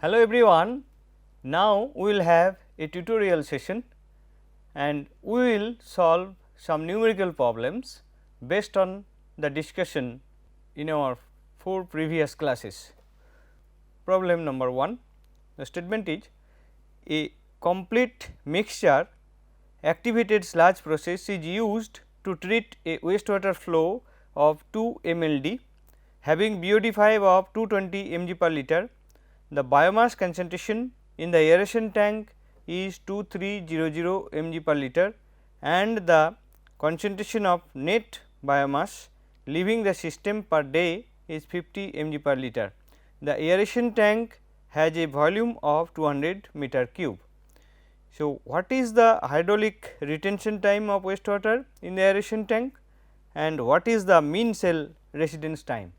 Hello everyone, now we will have a tutorial session and we will solve some numerical problems based on the discussion in our 4 previous classes. Problem number 1, the statement is a complete mixture activated sludge process is used to treat a wastewater flow of 2 mld having BOD5 of 220 mg per liter. The biomass concentration in the aeration tank is 2300 mg per liter and the concentration of net biomass leaving the system per day is 50 mg per liter. The aeration tank has a volume of 200 meter cube. So, what is the hydraulic retention time of wastewater in the aeration tank and what is the mean cell residence time?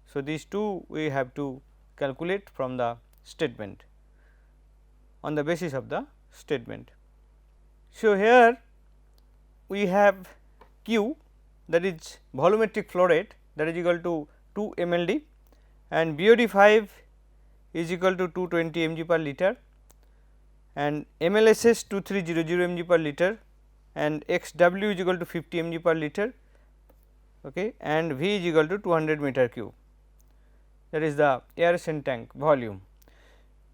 So, these two we have to calculate from the statement on the basis of the statement. So, here we have Q, that is volumetric flow rate, that is equal to 2 mld and BOD5 is equal to 220 mg per liter and MLSS 2300 mg per liter and XW is equal to 50 mg per liter, okay, and V is equal to 200 meter cube, that is the aeration tank volume.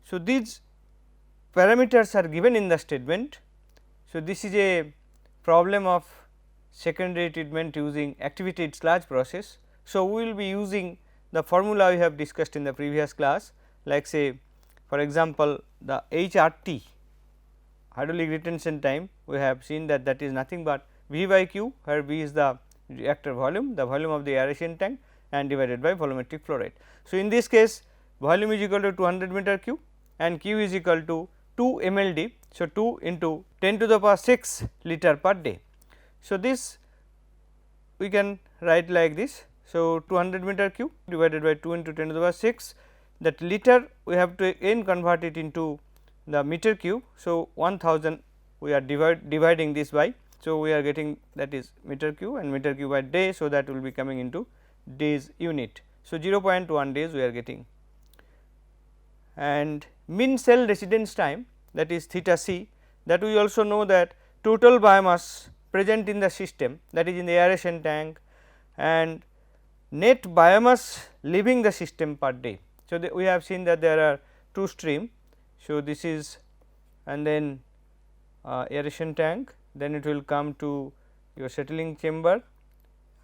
So, these parameters are given in the statement. So, this is a problem of secondary treatment using activated sludge process. So, we will be using the formula we have discussed in the previous class, like say for example, the HRT hydraulic retention time, we have seen that that is nothing but V by Q, where V is the reactor volume, the volume of the aeration tank and divided by volumetric flow rate. So, in this case volume is equal to 200 meter cube and Q is equal to 2 mld. So, 2 into 10 to the power 6 liter per day. So, this we can write like this. So, 200 meter cube divided by 2 into 10 to the power 6, that liter we have to again convert it into the meter cube. So, 1000 we are dividing this by. So, we are getting that is meter cube and meter cube by day. So, that will be coming into days unit. So, 0.1 days we are getting, and mean cell residence time, that is theta c, that we also know that total biomass present in the system, that is in the aeration tank, and net biomass leaving the system per day. So, we have seen that there are two stream. So, this is and then aeration tank, then it will come to your settling chamber,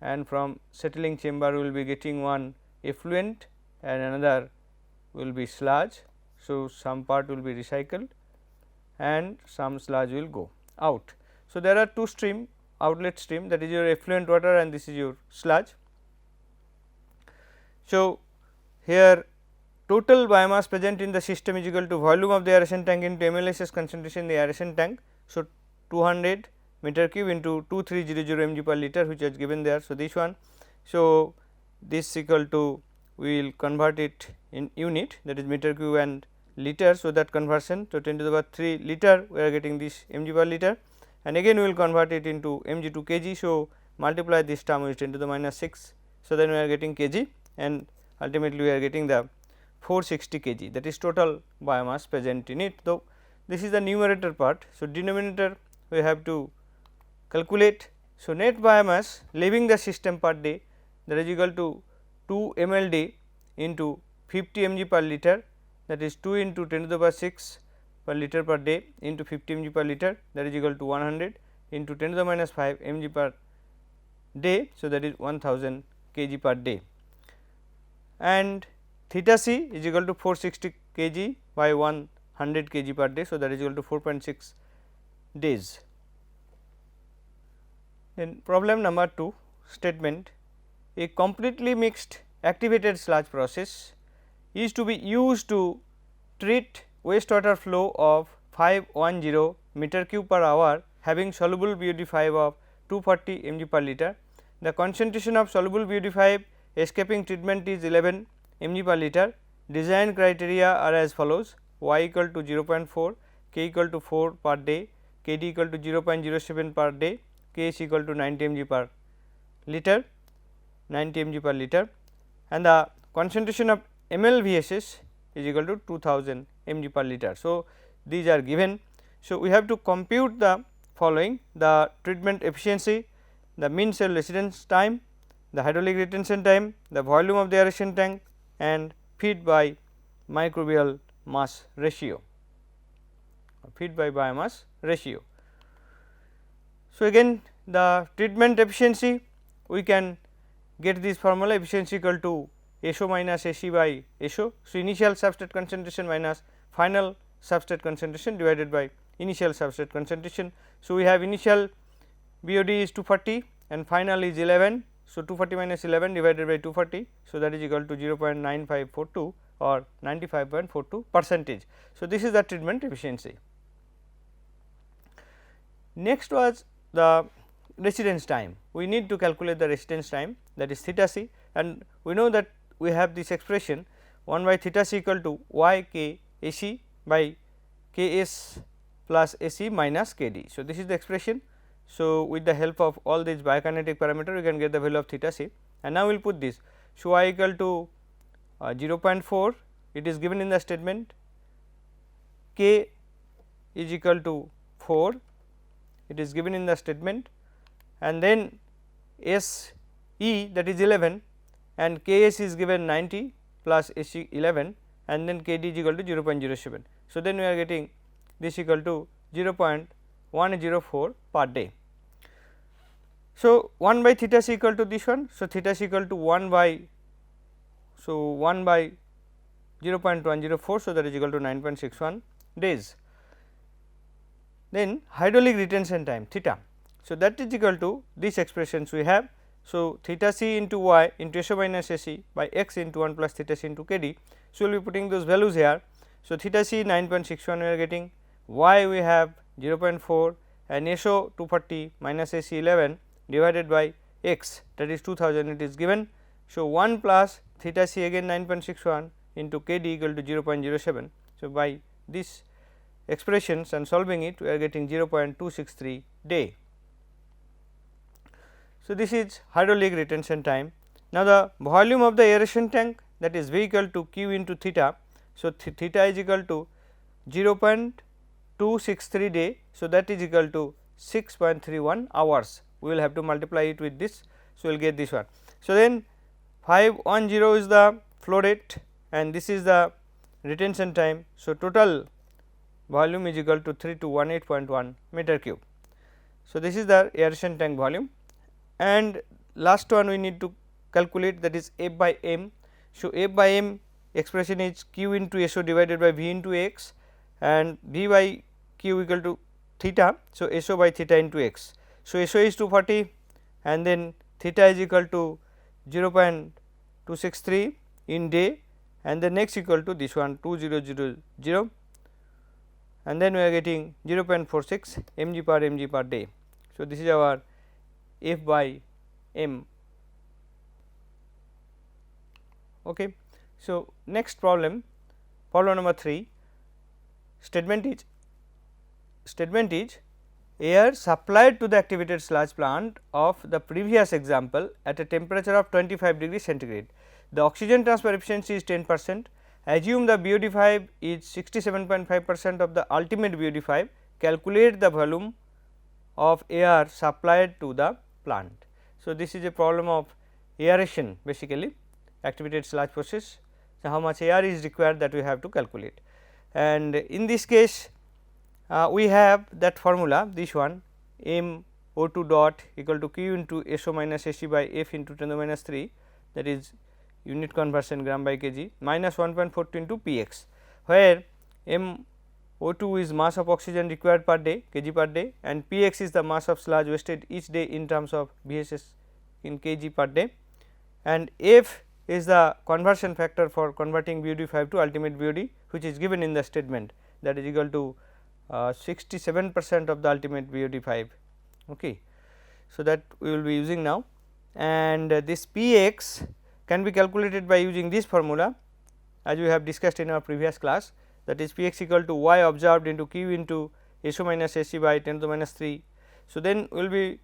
and from settling chamber we will be getting one effluent and another will be sludge. So, some part will be recycled and some sludge will go out. So, there are two stream, outlet stream, that is your effluent water and this is your sludge. So, here total biomass present in the system is equal to volume of the aeration tank into MLSS concentration in the aeration tank. So, 200 meter cube into 2300 mg per liter, which is given there. So, this one. So, this equal to, we will convert it in unit, that is meter cube and liter. So, that conversion, so 10 to the power 3 liter we are getting this mg per liter, and again we will convert it into mg to kg. So, multiply this term with 10 to the minus 6. So, then we are getting kg and ultimately we are getting the 460 kg, that is total biomass present in it, though this is the numerator part. So, denominator we have to calculate. So, net biomass leaving the system per day, that is equal to 2 mld into 50 mg per liter, that is 2 into 10 to the power 6 per liter per day into 50 mg per liter, that is equal to 100 into 10 to the minus 5 mg per day. So, that is 1000 kg per day, and theta c is equal to 460 kg by 100 kg per day. So, that is equal to 4.6 days. Then problem number 2, statement, a completely mixed activated sludge process is to be used to treat wastewater flow of 510 meter cube per hour having soluble BOD5 of 240 mg per liter. The concentration of soluble BOD5 escaping treatment is 11 mg per liter. Design criteria are as follows: y equal to 0.4, k equal to 4 per day, kd equal to 0.07 per day, Ks equal to 90 mg per liter, 90 mg per liter, and the concentration of MLVSS is equal to 2000 mg per liter. So, these are given. So, we have to compute the following: the treatment efficiency, the mean cell residence time, the hydraulic retention time, the volume of the aeration tank, and feed by microbial mass ratio, feed by biomass ratio. So, again the treatment efficiency, we can get this formula efficiency equal to SO minus AC by SO. So, initial substrate concentration minus final substrate concentration divided by initial substrate concentration. So, we have initial BOD is 240 and final is 11. So, 240 minus 11 divided by 240. So, that is equal to 0.9542 or 95.42 percentage. So, this is the treatment efficiency. Next was the residence time. We need to calculate the residence time, that is theta c, and we know that we have this expression 1 by theta c equal to y k A c by k s plus A c minus k d. So, this is the expression. So, with the help of all these biokinetic parameter, we can get the value of theta c, and now we will put this. So, y equal to 0.4, it is given in the statement, k is equal to 4, it is given in the statement, and then S E, that is 11, and K S is given 90 plus S E 11, and then K D is equal to 0.07. So, then we are getting this equal to 0.104 per day. So, 1 by theta c equal to this one. So, theta c equal to 1 by 0.104. So, that is equal to 9.61 days. Then hydraulic retention time theta. So, that is equal to these expressions we have. So, theta c into y into SO minus AC by x into 1 plus theta c into k d. So, we will be putting those values here. So, theta c 9.61 we are getting, y we have 0.4 and SO 240 minus AC 11 divided by x, that is 2000, it is given. So, 1 plus theta c again 9.61 into k d equal to 0.07. So, by this expressions and solving it, we are getting 0.263 day. So, this is hydraulic retention time. Now, the volume of the aeration tank, that is V equal to Q into theta. So, theta is equal to 0.263 day. So, that is equal to 6.31 hours. We will have to multiply it with this. So, we will get this one. So, then 510 is the flow rate and this is the retention time. So, total volume is equal to 3218.1 meter cube. So, this is the aeration tank volume, and last one we need to calculate, that is F by m. So, F by m expression is Q into SO divided by V into x, and V by Q equal to theta. So, SO by theta into x. So, SO is 240 and then theta is equal to 0.263 in day, and the next equal to this one 2000, and then we are getting 0.46 mg per day. So, this is our F by m. Okay. So, next problem number 3, statement is air supplied to the activated sludge plant of the previous example at a temperature of 25 degrees centigrade. The oxygen transfer efficiency is 10%. Assume the BOD5 is 67.5% of the ultimate BOD5. Calculate the volume of air supplied to the plant. So, this is a problem of aeration, basically activated sludge process. So, how much air is required, that we have to calculate, and in this case we have that formula, this one m O2 dot equal to Q into SO minus AC by F into 10 to the minus 3, that is unit conversion gram by kg, minus 1.42 into Px, where m O2 is mass of oxygen required per day, kg per day, and Px is the mass of sludge wasted each day in terms of VSS in kg per day, and F is the conversion factor for converting BOD5 to ultimate BOD, which is given in the statement, that is equal to 67% of the ultimate BOD5. Okay. So, that we will be using now, and this Px can be calculated by using this formula, as we have discussed in our previous class, that is Px equal to y observed into Q into SO minus AC by 10 to the minus 3. So, then we will be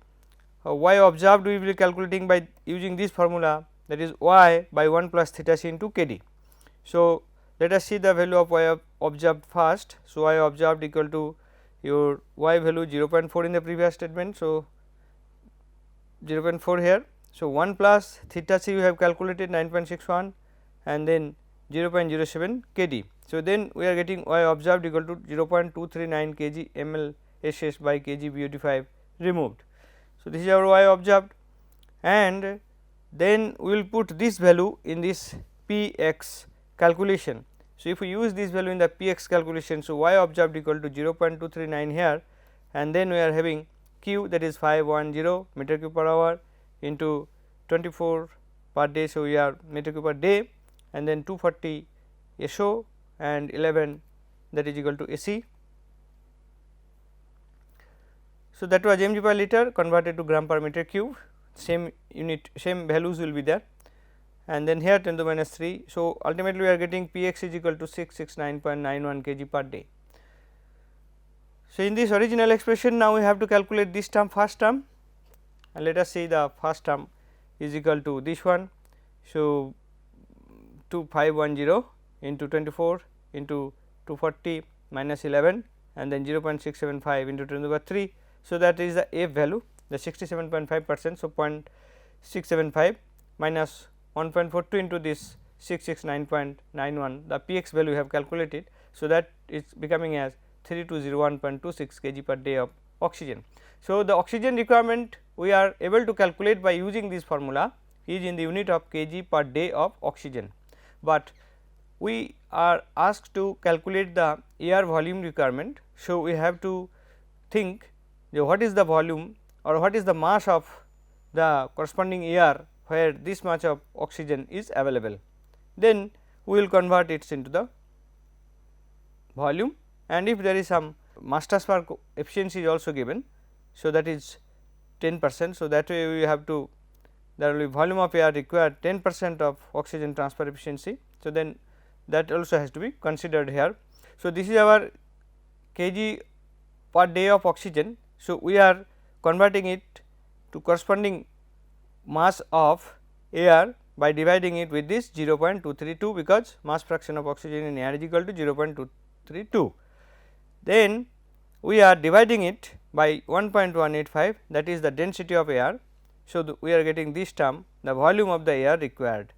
y observed, we will be calculating by using this formula, that is y by 1 plus theta c into k d. So, let us see the value of y observed first. So, y observed equal to your y value 0.4 in the previous statement. So, 0.4 here. So, 1 plus theta c we have calculated 9.61 and then 0.07 kd. So, then we are getting y observed equal to 0.239 kg ml SS by kg BOD5 removed. So, this is our y observed, and then we will put this value in this p x calculation. So, if we use this value in the p x calculation, so y observed equal to 0.239 here, and then we are having q, that is 510 meter cube per hour into 24 per day. So, we are meter cube per day, and then 240 SO and 11, that is equal to AC. So, that was mg per liter converted to gram per meter cube, same unit, same values will be there, and then here 10 to the minus 3. So, ultimately we are getting P x is equal to 669.91 kg per day. So, in this original expression, now we have to calculate this term, first term, and let us see the first term is equal to this one. So, 2510 into 24 into 240 minus 11 and then 0.675 into 10 to the power 3. So, that is the f value, the 67.5%. So, 0.675 minus 1.42 into this 669.91, the p x value we have calculated. So, that is becoming as 3201.26 kg per day of oxygen. So, the oxygen requirement we are able to calculate by using this formula is in the unit of kg per day of oxygen, but we are asked to calculate the air volume requirement. So, we have to think what is the volume or what is the mass of the corresponding air where this much of oxygen is available. Then we will convert it into the volume, and if there is some mass transfer efficiency is also given. So, that is 10%. So, that way we have to, there will be volume of air required 10% of oxygen transfer efficiency. So, then that also has to be considered here. So, this is our kg per day of oxygen. So, we are converting it to corresponding mass of air by dividing it with this 0.232, because mass fraction of oxygen in air is equal to 0.232. Then we are dividing it by 1.185, that is the density of air. So, we are getting this term, the volume of the air required,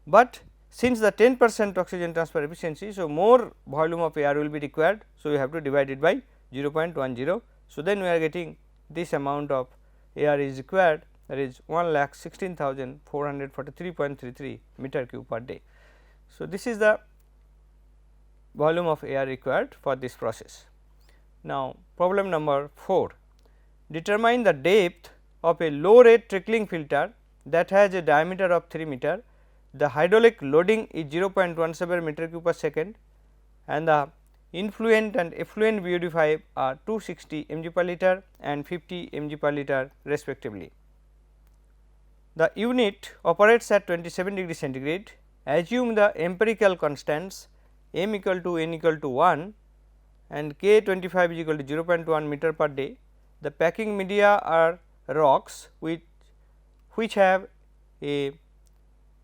but since the 10% oxygen transfer efficiency. So, more volume of air will be required. So, we have to divide it by 0.10. So, then we are getting this amount of air is required, that is 1,16,443.33 meter cube per day. So, this is the volume of air required for this process. Now, problem number 4, determine the depth of a low rate trickling filter that has a diameter of 3 meter. The hydraulic loading is 0.17 meter cube per second, and the influent and effluent BOD5 are 260 mg per liter and 50 mg per liter respectively. The unit operates at 27 degree centigrade. Assume the empirical constants m equal to n equal to 1 and k 25 is equal to 0.1 meter per day. The packing media are rocks which have a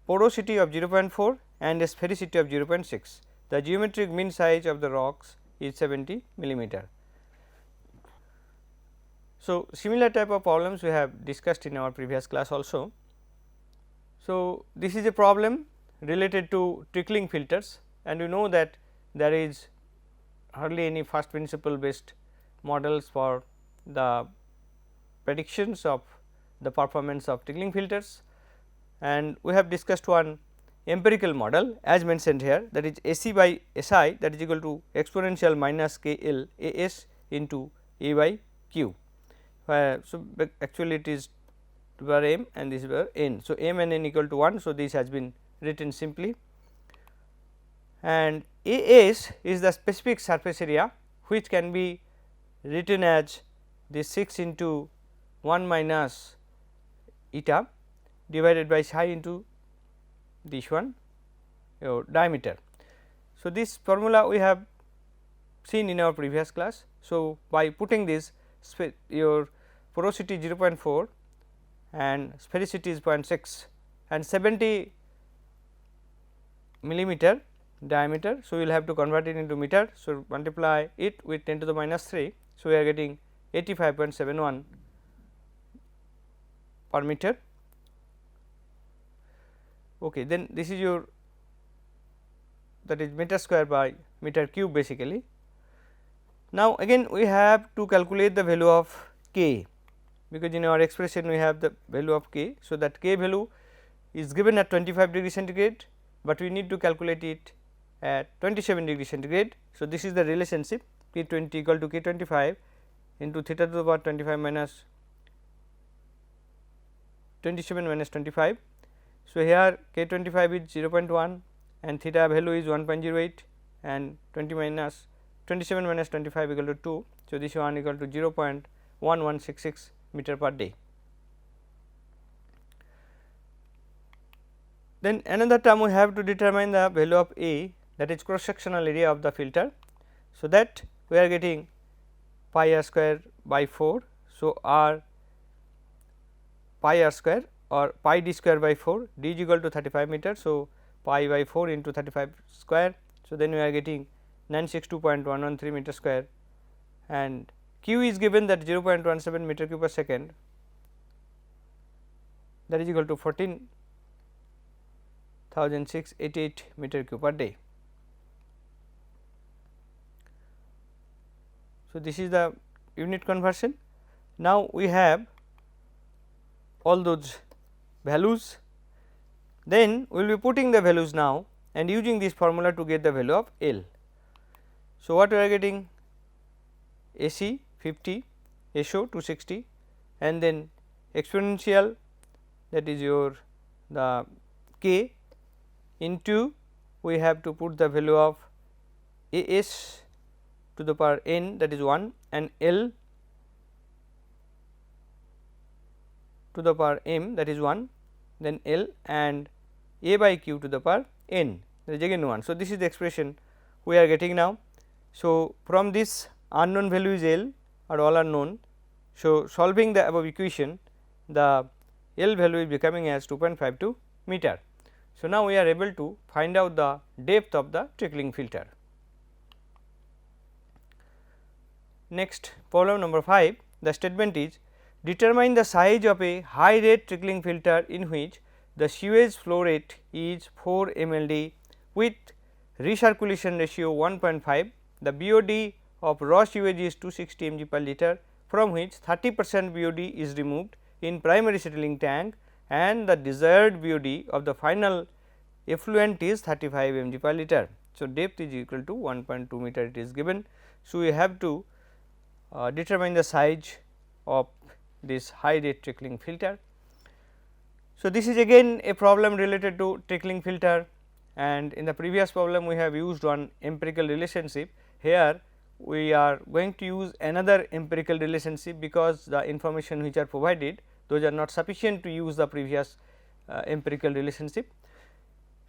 porosity of 0.4 and a sphericity of 0.6. The geometric mean size of the rocks is 70 millimeter. So, similar type of problems we have discussed in our previous class also. So, this is a problem related to trickling filters, and you know that there is hardly any first principle based models for the predictions of the performance of trickling filters, and we have discussed one empirical model as mentioned here, that is AC by SI, that is equal to exponential minus KL AS into A by Q. So, actually it is where m and this is where n. So, m and n equal to 1. So, this has been written simply, and AS is the specific surface area, which can be written as this 6 into 1 minus eta divided by psi into this one your diameter. So, this formula we have seen in our previous class. So, by putting this, your porosity 0.4 and sphericity is 0.6 and 70 millimeter diameter. So, we will have to convert it into meter. So, multiply it with 10 to the minus 3. So, we are getting 85.71 per meter. Okay, then this is your, that is meter square by meter cube basically. Now, again we have to calculate the value of k, because in our expression we have the value of k. So, that k value is given at 25 degree centigrade, but we need to calculate it at 27 degree centigrade. So, this is the relationship k 20 equal to k 25 into theta to the power 25 minus 27 minus 25. So, here k 25 is 0.1 and theta value is 1.08 and 27 minus 25 equal to 2. So, this one equal to 0.1166 meter per day. Then another term we have to determine the value of A, that is cross sectional area of the filter. So, that we are getting pi r square by 4. So, r pi r square or pi d square by 4, d is equal to 35 meter. So, pi by 4 into 35 square. So, then we are getting 962.113 meter square, and q is given that 0.17 meter cube per second, that is equal to 14,688 meter cube per day. So, this is the unit conversion. Now, we have all those values, then we will be putting the values now and using this formula to get the value of L. So, what we are getting AC 50, SO 260 and then exponential, that is your the k into, we have to put the value of AS to the power n, that is 1, and L to the power m, that is 1, then L, and A by q to the power n, that is again 1. So, this is the expression we are getting now. So, from this unknown value is L are all unknown. So, solving the above equation, the L value is becoming as 2.52 meter. So, now we are able to find out the depth of the trickling filter. Next, problem number 5, the statement is determine the size of a high rate trickling filter in which the sewage flow rate is 4 mld with recirculation ratio 1.5. The BOD of raw sewage is 260 mg per liter, from which 30% BOD is removed in primary settling tank and the desired BOD of the final effluent is 35 mg per liter. So, depth is equal to 1.2 meter, it is given. So, we have to determine the size of this high rate trickling filter. So, this is again a problem related to trickling filter, and in the previous problem we have used one empirical relationship. Here we are going to use another empirical relationship, because the information which are provided, those are not sufficient to use the previous empirical relationship.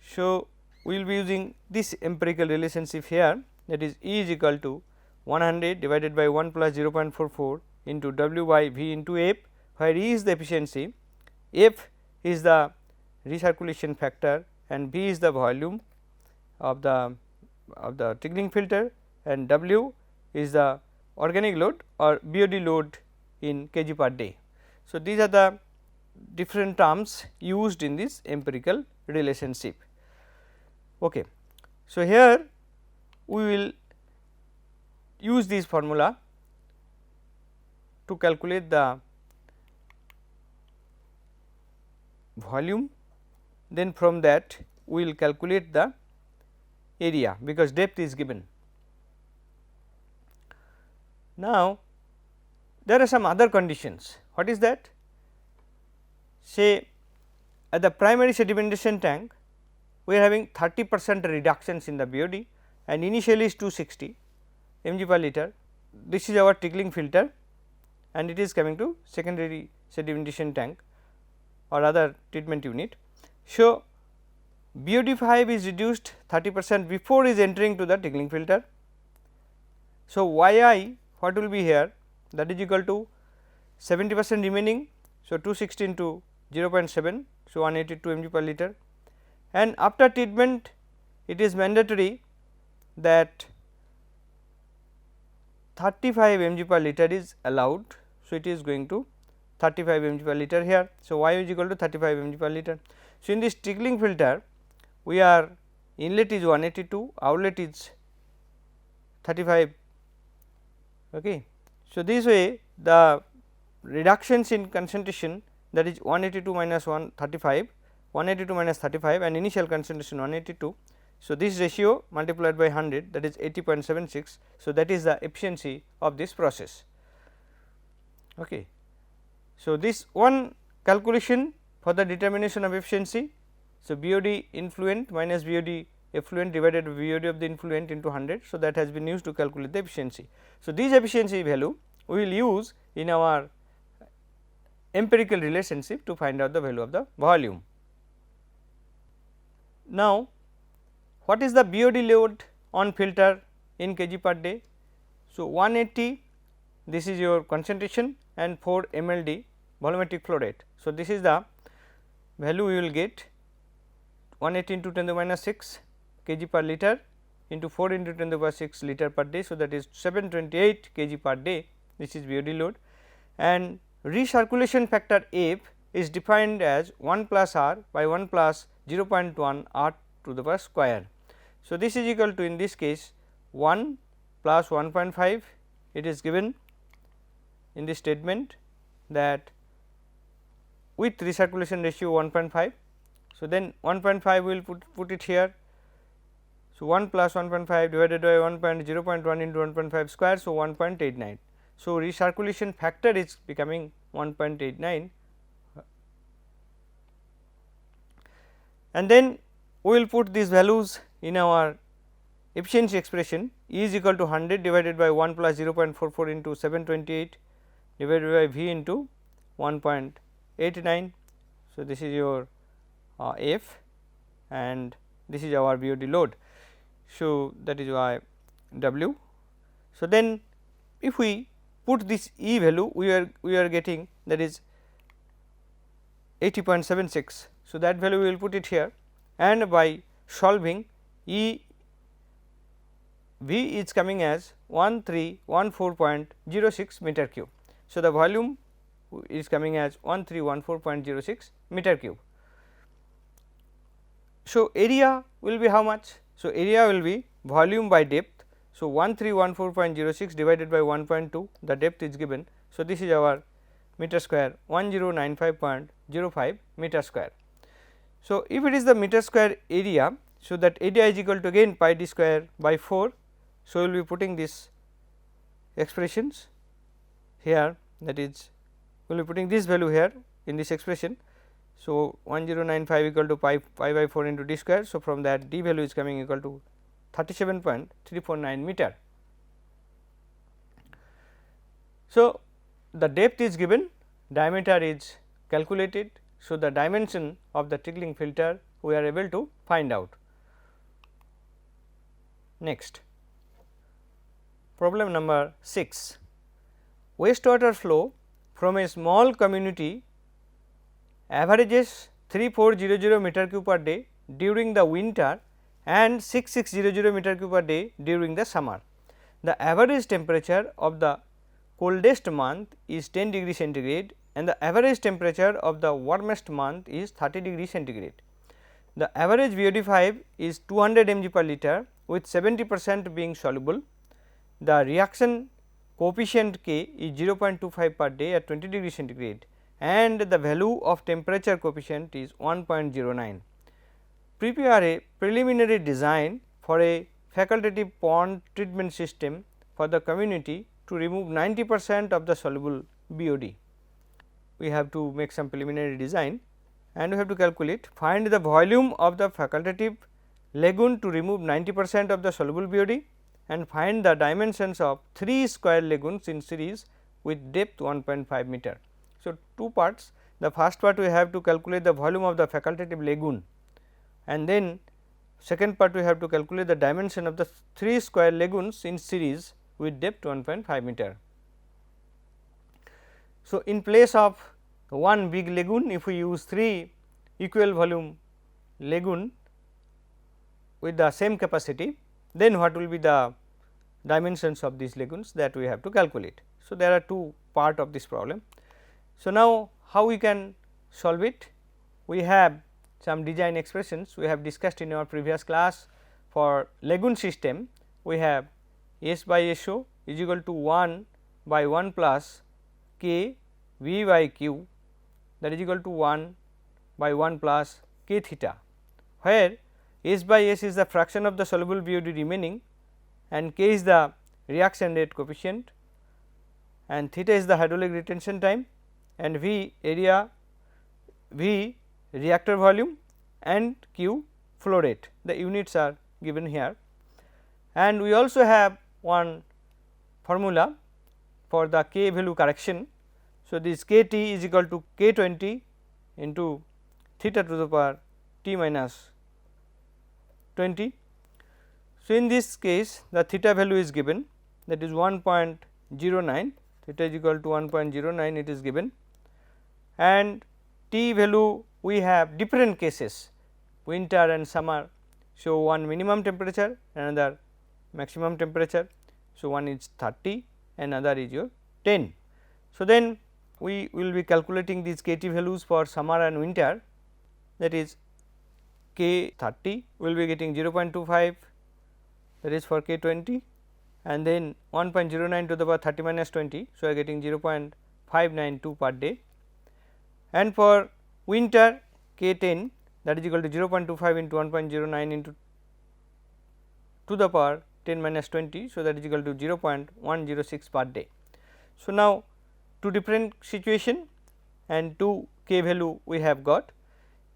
So, we will be using this empirical relationship here, that is E is equal to 100 divided by 1 plus 0.44 into W by V into F, where E is the efficiency, F is the recirculation factor and V is the volume of the trickling filter, and W is the organic load or BOD load in kg per day. So, these are the different terms used in this empirical relationship. Okay. So, here we will use this formula to calculate the volume, then from that we will calculate the area, because depth is given. Now, there are some other conditions. What is that? Say at the primary sedimentation tank we are having 30% reductions in the BOD and initially is 260 mg per liter. This is our trickling filter and it is coming to secondary sedimentation tank or other treatment unit. So, BOD 5 is reduced 30% before is entering to the trickling filter. So, YI what will be here, that is equal to 70% remaining. So, 260 into 0.7, so 182 mg per liter, and after treatment it is mandatory that 35 mg per liter is allowed. So, it is going to 35 mg per liter here. So, y is equal to 35 mg per liter. So, in this trickling filter we are inlet is 182, outlet is 35. Okay. So, this way the reductions in concentration, that is 182 minus 135, 182 minus 35 and initial concentration 182. So, this ratio multiplied by 100, that is 80.76. So, that is the efficiency of this process. Okay. So, this one calculation for the determination of efficiency. So, BOD influent minus BOD effluent divided by BOD of the influent into 100. So, that has been used to calculate the efficiency. So, this efficiency value we will use in our empirical relationship to find out the value of the volume. Now, what is the BOD load on filter in kg per day? So, 180, this is your concentration, and 4 mld volumetric flow rate. So, this is the value we will get, 180 into 10 to the minus 6 kg per liter into 4 into 10 to the power 6 liter per day. So, that is 728 kg per day, this is BOD load, and recirculation factor F is defined as 1 plus R by 1 plus 0.1 R to the power square. So, this is equal to, in this case, 1 plus 1.5, it is given in this statement that with recirculation ratio 1.5. So, then 1.5 we will put it here. So, 1 plus 1.5 divided by 0.1 into 1.5 square. So, 1.89. So, recirculation factor is becoming 1.89, and then we will put these values in our efficiency expression. E is equal to 100 divided by 1 plus 0.44 into 728 divided by V into 1.89. So, this is your F and this is our BOD load. So, that is why W. So, then if we put this E value, we are getting, that is 80.76. So, that value we will put it here, and by solving E V is coming as 1314.06 meter cube. So, the volume is coming as 1314.06 meter cube. So, area will be how much? So, area will be volume by depth. So, 1314.06 divided by 1.2, the depth is given. So, this is our meter square, 1095.05 meter square. So, if it is the meter square area, so that area is equal to again pi d square by 4. So, we will be putting this expressions here, that is we will be putting this value here in this expression. So, 1095 equal to pi by 4 into d square. So, from that d value is coming equal to 37.349 meter. So, the depth is given, diameter is calculated. So, the dimension of the trickling filter we are able to find out. Next, problem number 6. Wastewater flow from a small community averages 3400 meter cube per day during the winter and 6600 meter cube per day during the summer. The average temperature of the coldest month is 10 degree centigrade and the average temperature of the warmest month is 30 degree centigrade. The average VOD5 is 200 mg per liter with 70% being soluble. The reaction coefficient K is 0.25 per day at 20 degree centigrade and the value of temperature coefficient is 1.09. Prepare a preliminary design for a facultative pond treatment system for the community to remove 90% of the soluble BOD. We have to make some preliminary design and we have to calculate, find the volume of the facultative lagoon to remove 90% of the soluble BOD and find the dimensions of 3 square lagoons in series with depth 1.5 meter. So, two parts, the first part we have to calculate the volume of the facultative lagoon and then second part we have to calculate the dimension of the 3 square lagoons in series with depth 1.5 meter. So, in place of one big lagoon, if we use 3 equal volume lagoon, with the same capacity, then what will be the dimensions of these lagoons, that we have to calculate. So, there are two part of this problem. So, now how we can solve it? We have some design expressions we have discussed in our previous class. For lagoon system, we have S by SO is equal to 1 by 1 plus k V by Q, that is equal to 1 by 1 plus k theta, where S by S is the fraction of the soluble BOD remaining and k is the reaction rate coefficient and theta is the hydraulic retention time and V area, V reactor volume and Q flow rate. The units are given here, and we also have one formula for the k value correction. So, this k t is equal to k 20 into theta to the power t minus 20. So, in this case the theta value is given, that is 1.09, theta is equal to 1.09, it is given, and t value we have different cases, winter and summer. So, one minimum temperature, another maximum temperature. So, one is 30 and another is your 10. So, then we will be calculating these k t values for summer and winter, that is k 30 will be getting 0.25, that is for k 20, and then 1.09 to the power 30 minus 20. So, we are getting 0.592 per day, and for winter k 10, that is equal to 0.25 into 1.09 into to the power 10 minus 20. So, that is equal to 0.106 per day. So, now two different situation and two k value we have got,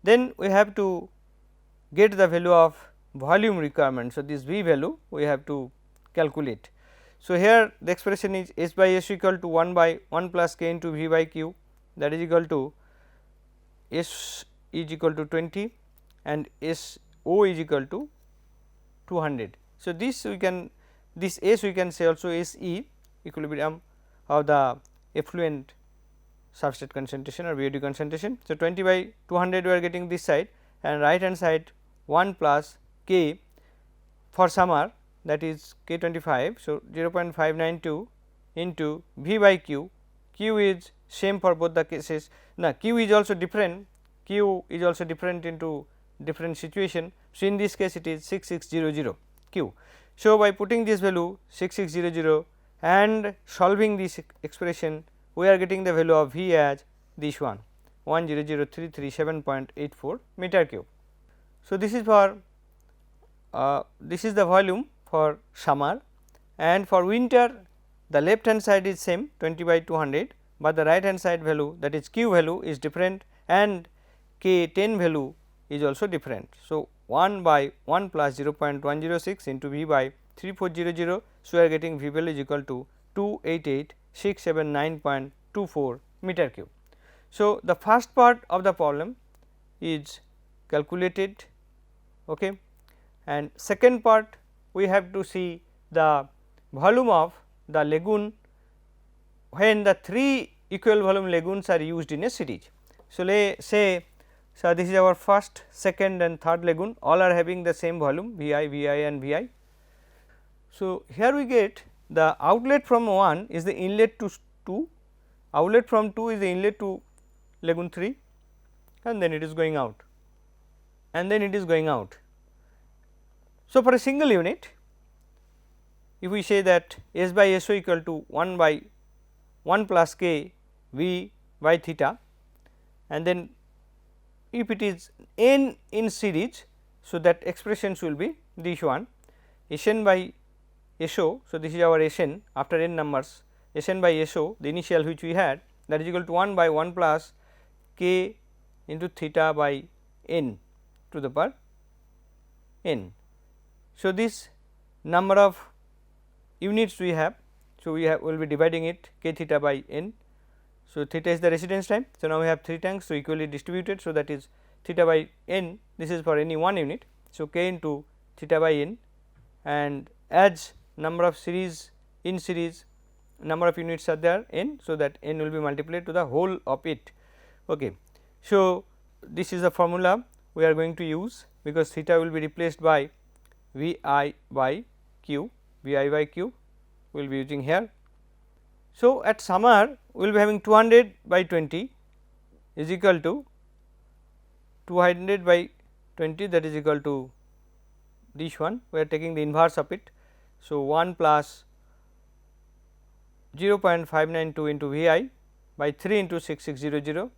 then we have to get the value of volume requirement. So, this V value we have to calculate. So, here the expression is S by S equal to 1 by 1 plus k into V by Q, that is equal to S is equal to 20 and S O is equal to 200. So, this we can, this S we can say also S E, equilibrium of the effluent substrate concentration or BOD concentration. So, 20 by 200 we are getting this side, and right hand side 1 plus k for summer, that is k 25. So, 0.592 into V by Q, Q is same for both the cases. Now, Q is also different, Q is also different into different situation. So, in this case it is 6600 Q. So, by putting this value 6600 and solving this expression, we are getting the value of V as this one 100,337.84 meter cube. So, this is for this is the volume for summer, and for winter the left hand side is same 20 by 200, but the right hand side value, that is Q value, is different and K 10 value is also different. So, 1 by 1 plus 0.106 into V by 3400. So, we are getting V value is equal to 288,679.24 meter cube. So, the first part of the problem is calculated, okay, and second part we have to see the volume of the lagoon when the three equal volume lagoons are used in a series. So, let us say, so this is our first, second and third lagoon, all are having the same volume Vi, Vi and Vi. So, here we get the outlet from 1 is the inlet to 2, outlet from 2 is the inlet to lagoon 3, and then it is going out, and then it is going out. So, for a single unit, if we say that S by SO equal to 1 by 1 plus k V by theta, and then if it is n in series, so that expressions will be this one Sn by SO. So, this is our Sn after n numbers, Sn by SO, the initial which we had, that is equal to 1 by 1 plus k into theta by n to the power n. So, this number of units we have. So, we will be dividing it k theta by n. So, theta is the residence time. So, now we have 3 tanks, so equally distributed. So, that is theta by n, this is for any one unit. So, k into theta by n, and as number of series in series number of units are there n. So, that n will be multiplied to the whole of it. Okay. So, this is the formula we are going to use, because theta will be replaced by V I by Q, V I by Q we will be using here. So, at summer we will be having 200 by 20 is equal to 200 by 20, that is equal to this one, we are taking the inverse of it. So, 1 plus 0.592 into V I by 3 into 6600,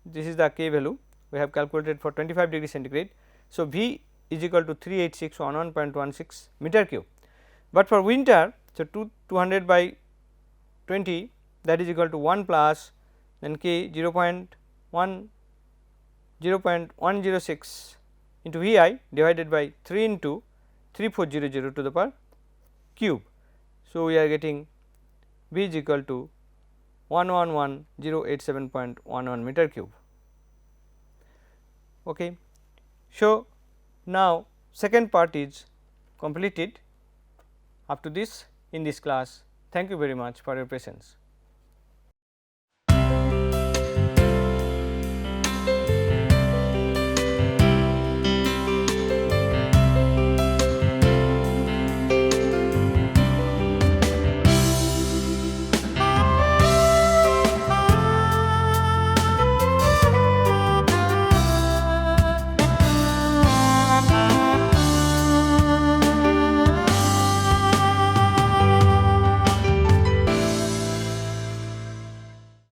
this is the K value we have calculated for 25 degree centigrade. So, V is equal to 38611.16 meter cube, but for winter, so 200 by 20, that is equal to 1 plus then K 0.106 into V I divided by 3 into 3400 to the power cube. So, we are getting V is equal to 111087.11 meter cube. Okay. So, now second part is completed. Up to this in this class. Thank you very much for your patience.